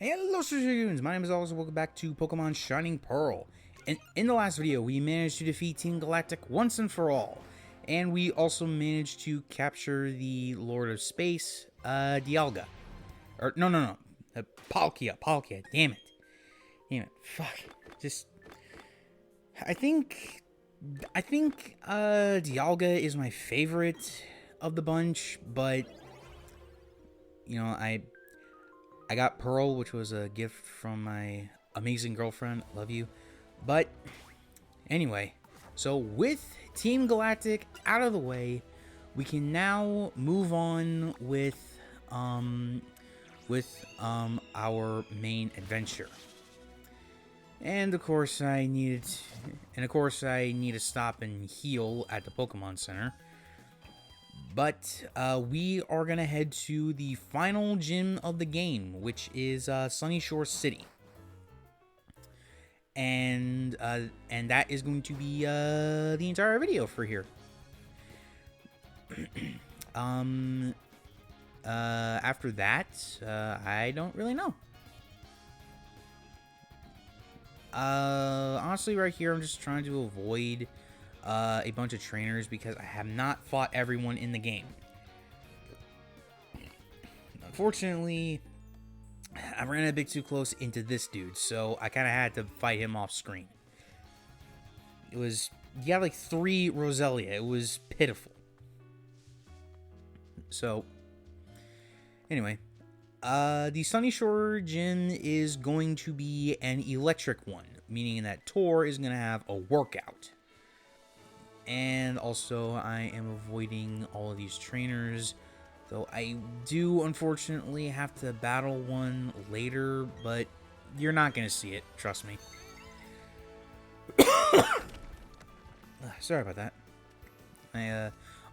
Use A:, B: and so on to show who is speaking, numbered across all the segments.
A: Hello, Dragoons! My name is Alex, and welcome back to Pokemon Shining Pearl. And in the last video, we managed to defeat Team Galactic once and for all. And we also managed to capture the Lord of Space, Dialga. Or, no. Palkia, damn it. Fuck. Just... I think, Dialga is my favorite of the bunch, but, you know, I got Pearl, which was a gift from my amazing girlfriend. Love you. But anyway, so with Team Galactic out of the way, we can now move on with our main adventure. And of course, I need to stop and heal at the Pokemon Center. But we are going to head to the final gym of the game, which is Sunny Shore City. And that is going to be the entire video for here. After that, I don't really know. Honestly, right here, I'm just trying to avoid a bunch of trainers because I have not fought everyone in the game. Unfortunately, I ran a bit too close into this dude, so I kind of had to fight him off screen. He had like 3 Roselia. It was pitiful. So, anyway, the Sunny Shore Gym is going to be an electric one, meaning that Tor is going to have a workout. And also, I am avoiding all of these trainers, though I do unfortunately have to battle one later, but you're not going to see it, trust me. Sorry about that.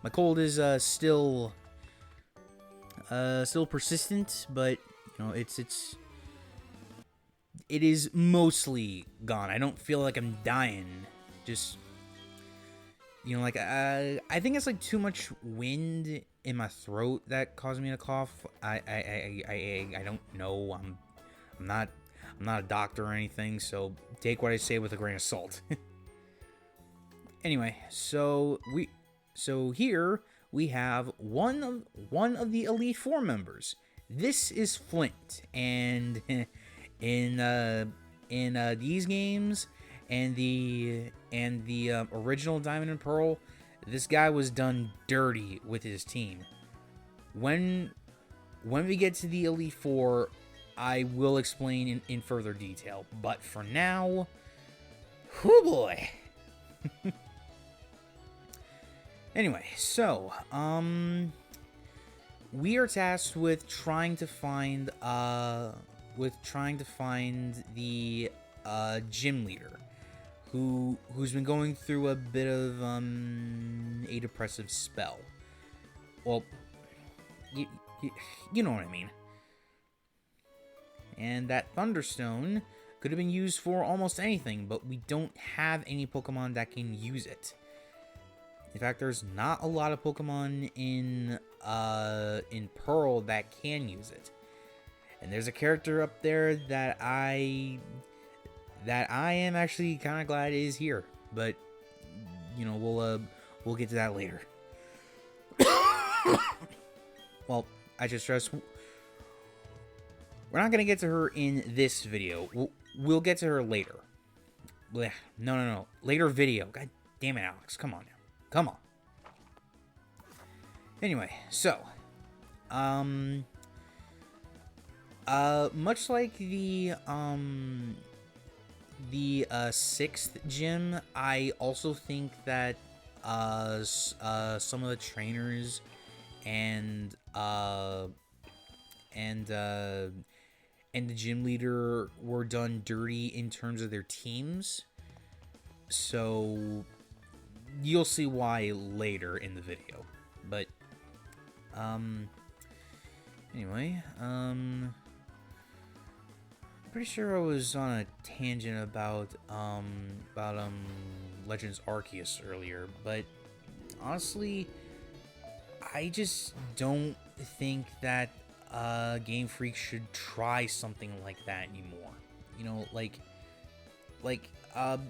A: My cold is still persistent, but you know, it is mostly gone. I don't feel like I'm dying. Just, you know, like I think it's like too much wind in my throat that caused me to cough. I don't know. I'm not a doctor or anything, so take what I say with a grain of salt. Anyway, so here we have one of the Elite Four members. This is Flint, and in these games and the original Diamond and Pearl, this guy was done dirty with his team. When we get to the Elite Four, I will explain in further detail. But for now, whoo boy. Anyway, so we are tasked with trying to find the gym leader who's been going through a bit of a depressive spell. Well, you know what I mean. And that Thunderstone could have been used for almost anything, but we don't have any Pokemon that can use it. In fact, there's not a lot of Pokemon in Pearl that can use it. And there's a character up there that I am actually kind of glad is here, but you know, we'll get to that later. Well, I should stress, we're not gonna get to her in this video. We'll get to her later. No. Later video. God damn it, Alex. Come on now. Come on. Anyway, so much like the 6th gym, I also think that some of the trainers and the gym leader were done dirty in terms of their teams. So you'll see why later in the video. But anyway, pretty sure I was on a tangent about Legends Arceus earlier, but honestly, I just don't think that Game Freak should try something like that anymore. You know,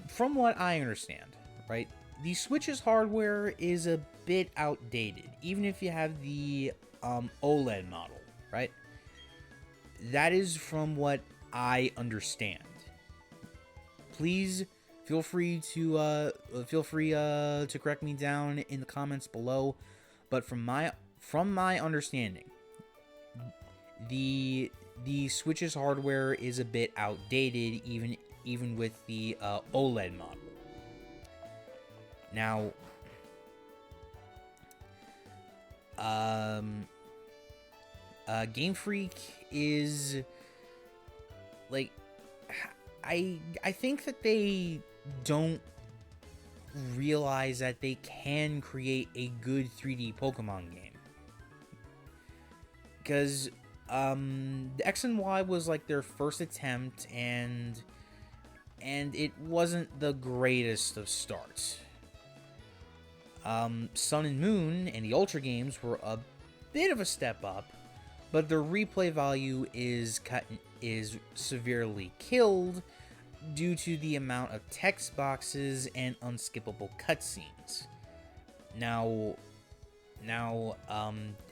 A: from what I understand, right? The Switch's hardware is a bit outdated, even if you have the OLED model, right? That is from what I understand. Please feel free to correct me down in the comments below. But from my understanding, the Switch's hardware is a bit outdated, even with the OLED model. Now, Game Freak is like, I think that they don't realize that they can create a good 3D Pokemon game, because the X and Y was like their first attempt, and it wasn't the greatest of starts. Sun and Moon and the Ultra games were a bit of a step up, but their replay value is severely killed due to the amount of text boxes and unskippable cutscenes. Now,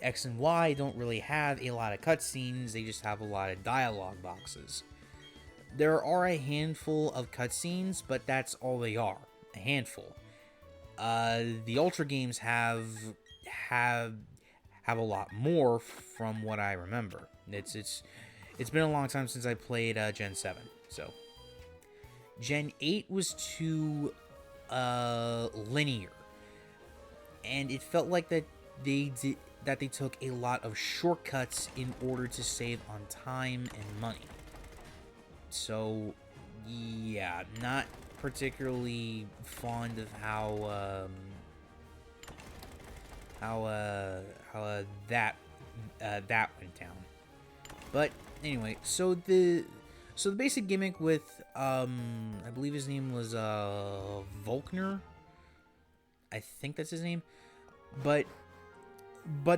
A: X and Y don't really have a lot of cutscenes, they just have a lot of dialogue boxes. There are a handful of cutscenes, but that's all they are, a handful. The Ultra games have a lot more from what I remember. It's been a long time since I played Gen 7, so. Gen 8 was too linear, and it felt like that they took a lot of shortcuts in order to save on time and money. So, yeah, not particularly fond of how that went down. But anyway, so the basic gimmick with I believe his name was Volkner. I think that's his name. But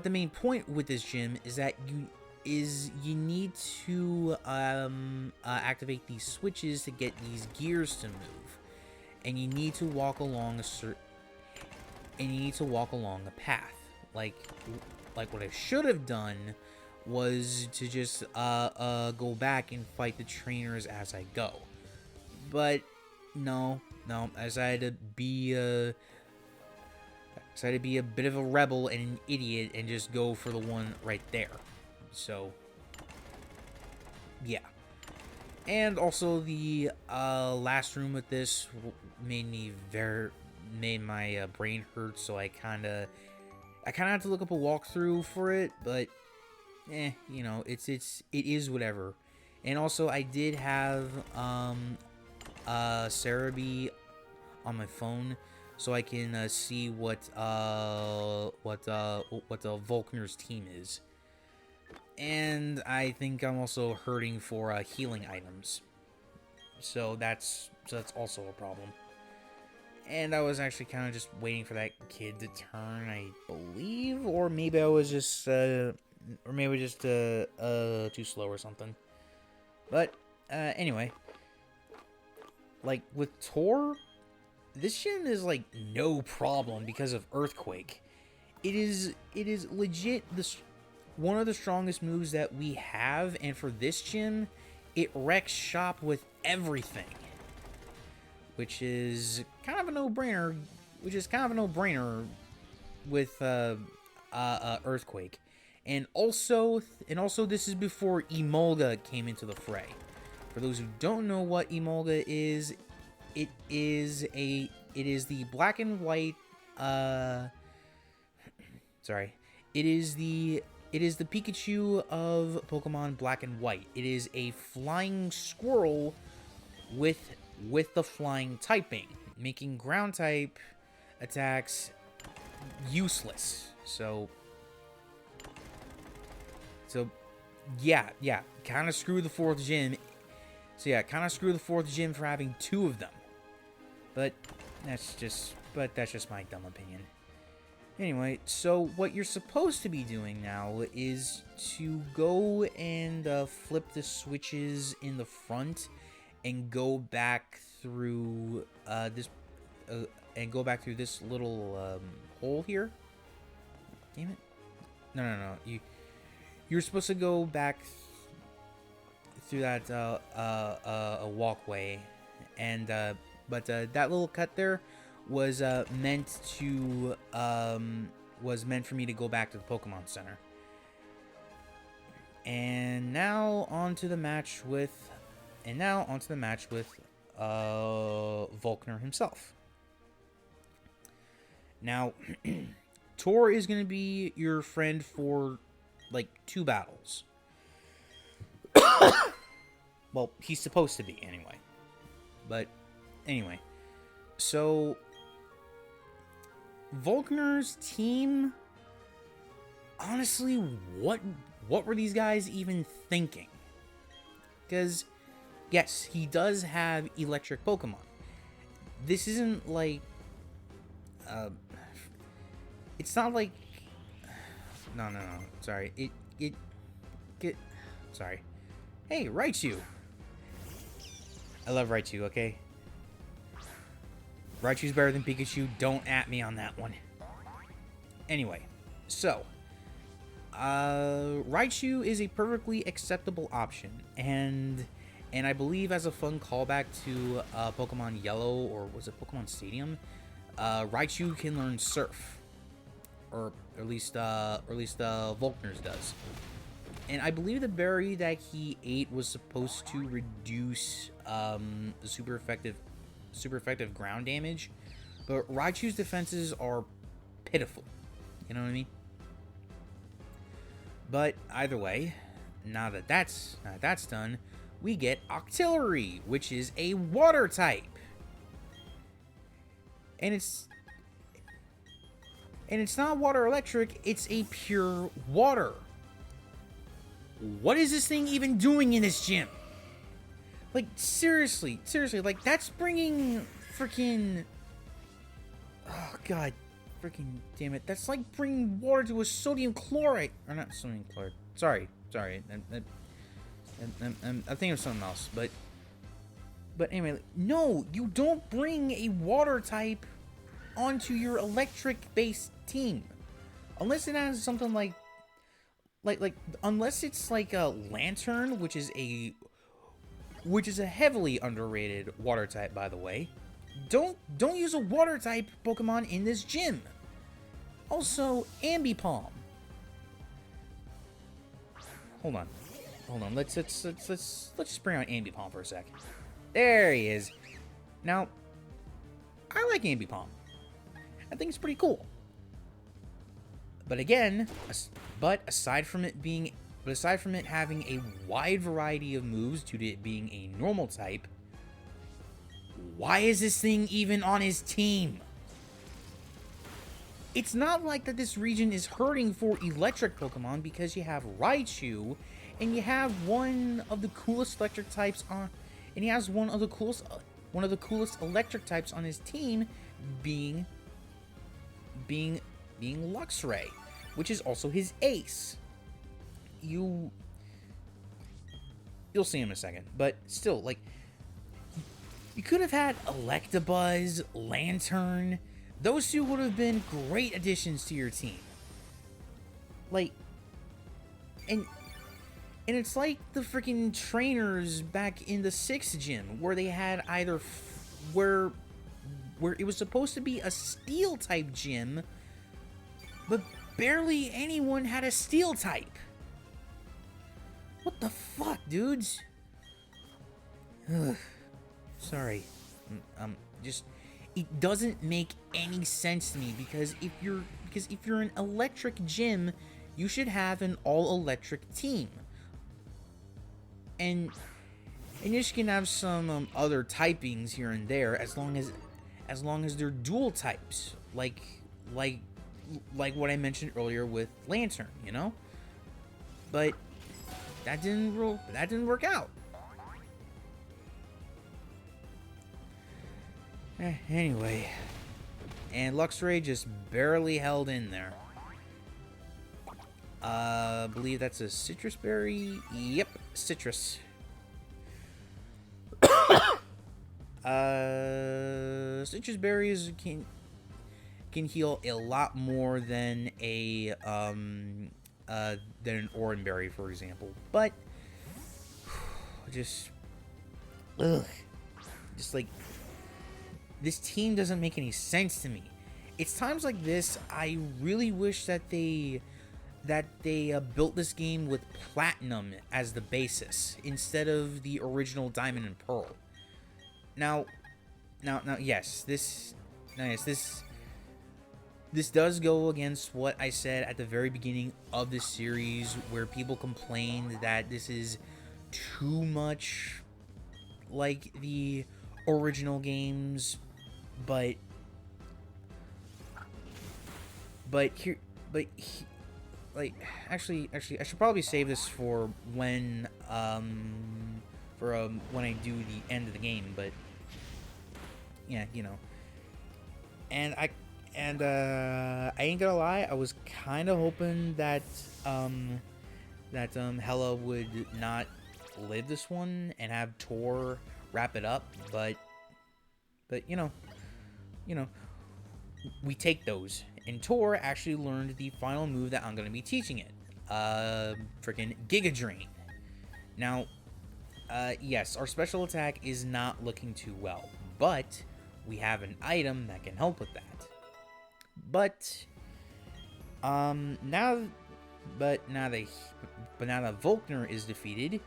A: the main point with this gym is that you need to activate these switches to get these gears to move, and you need to walk along a path. Like what I should have done was to just go back and fight the trainers as I go. But no, I decided to be a bit of a rebel and an idiot and just go for the one right there. So, yeah. And also the last room with this made my brain hurt, so I kind of had to look up a walkthrough for it, but you know, it is whatever. And also I did have Cerebi on my phone, so I can see what Volkner's team is. And I think I'm also hurting for healing items, so that's also a problem. And I was actually kind of just waiting for that kid to turn, I believe, or maybe I was just too slow or something. But anyway, like with Tor, this gym is like no problem because of Earthquake. It is legit one of the strongest moves that we have, and for this gym, it wrecks shop with everything, which is kind of a no-brainer. With Earthquake, and also this is before Emolga came into the fray. For those who don't know what Emolga is, it is the black and white. It is the Pikachu of Pokemon Black and White. It is a flying squirrel with the flying typing, making ground type attacks useless. So yeah, kind of screw the fourth gym. So yeah, kind of screw the fourth gym for having two of them. But that's just my dumb opinion. Anyway, so what you're supposed to be doing now is to go and flip the switches in the front and go back through this little hole here. Damn it! No. You're supposed to go back through that a walkway, and but that little cut there was meant for me to go back to the Pokemon Center. And now on to the match with Volkner himself. Now, Tor is going to be your friend for like 2 battles. Well, he's supposed to be anyway. But anyway, so Volkner's team, honestly, what were these guys even thinking? Because, yes, he does have electric Pokemon. This isn't like, it's not like, no, sorry, sorry. Hey, Raichu! I love Raichu, okay? Raichu's better than Pikachu. Don't at me on that one. Anyway, so Raichu is a perfectly acceptable option, and I believe as a fun callback to Pokemon Yellow, or was it Pokemon Stadium, Raichu can learn Surf, or at least Volkner's does. And I believe the berry that he ate was supposed to reduce the super effective ground damage, but Raichu's defenses are pitiful. You know what I mean? But either way, now that that's done, we get Octillery, which is a water type, and it's not water electric; it's a pure water. What is this thing even doing in this gym? Like, seriously, like, that's bringing freaking... Oh, God. Freaking damn it. That's like bringing water to a sodium chloride. Or not sodium chloride. Sorry. I'm thinking of something else. But anyway, no, you don't bring a water type onto your electric-based team. Unless it has something like unless it's like a Lantern, which is a heavily underrated water type, by the way. Don't use a water type Pokemon in this gym. Also, Ambipom. Hold on. Let's just bring out Ambipom for a sec. There he is. Now, I like Ambipom. I think it's pretty cool. But again, aside from it having a wide variety of moves due to it being a normal type, why is this thing even on his team? It's not like that this region is hurting for electric Pokemon, because you have Raichu, and you have one of the coolest electric types on, and he has one of the coolest electric types on his team, being Luxray, which is also his ace. You'll see him in a second, but still, like, you could have had Electabuzz, Lantern. Those two would have been great additions to your team. Like, and it's like the freaking trainers back in the 6th gym, where they had either where it was supposed to be a steel type gym, but barely anyone had a steel type. What the fuck, dudes? Ugh. Sorry. Just, it doesn't make any sense to me, because if you're an electric gym, you should have an all-electric team. And you can have some other typings here and there, as long as they're dual types, like what I mentioned earlier with Lantern, you know? But that didn't work out. Anyway, And Luxray just barely held in there. I believe that's a citrus berry. Yep, citrus. Citrus berries can heal a lot more than than an orange berry, for example. But just like, this team doesn't make any sense to me. It's times like this I really wish that they built this game with platinum as the basis instead of the original Diamond and Pearl. Now, yes, this does go against what I said at the very beginning of this series, where people complained that this is too much like the original games, but actually, I should probably save this for when when I do the end of the game. But yeah, you know, and I ain't gonna lie, I was kind of hoping that Hella would not live this one and have Tor wrap it up, but you know, we take those. And Tor actually learned the final move that I'm going to be teaching it. Freaking Giga Drain. Now, yes, our special attack is not looking too well, but we have an item that can help with that. But now that Volkner is defeated,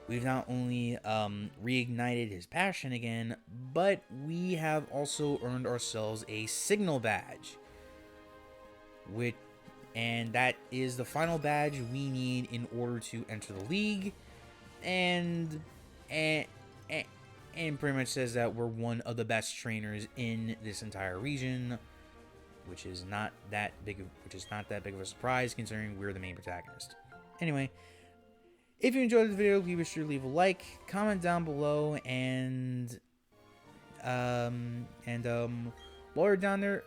A: we've not only reignited his passion again, but we have also earned ourselves a signal badge. And that is the final badge we need in order to enter the league, and pretty much says that we're one of the best trainers in this entire region, which is not that big of a surprise considering we're the main protagonist. Anyway, if you enjoyed the video, please be sure to leave a like, comment down below, and while you're down there,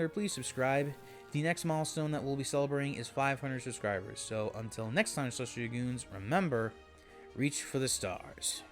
A: please subscribe. The next milestone that we'll be celebrating is 500 subscribers. So until next time, Social Goons, remember, reach for the stars.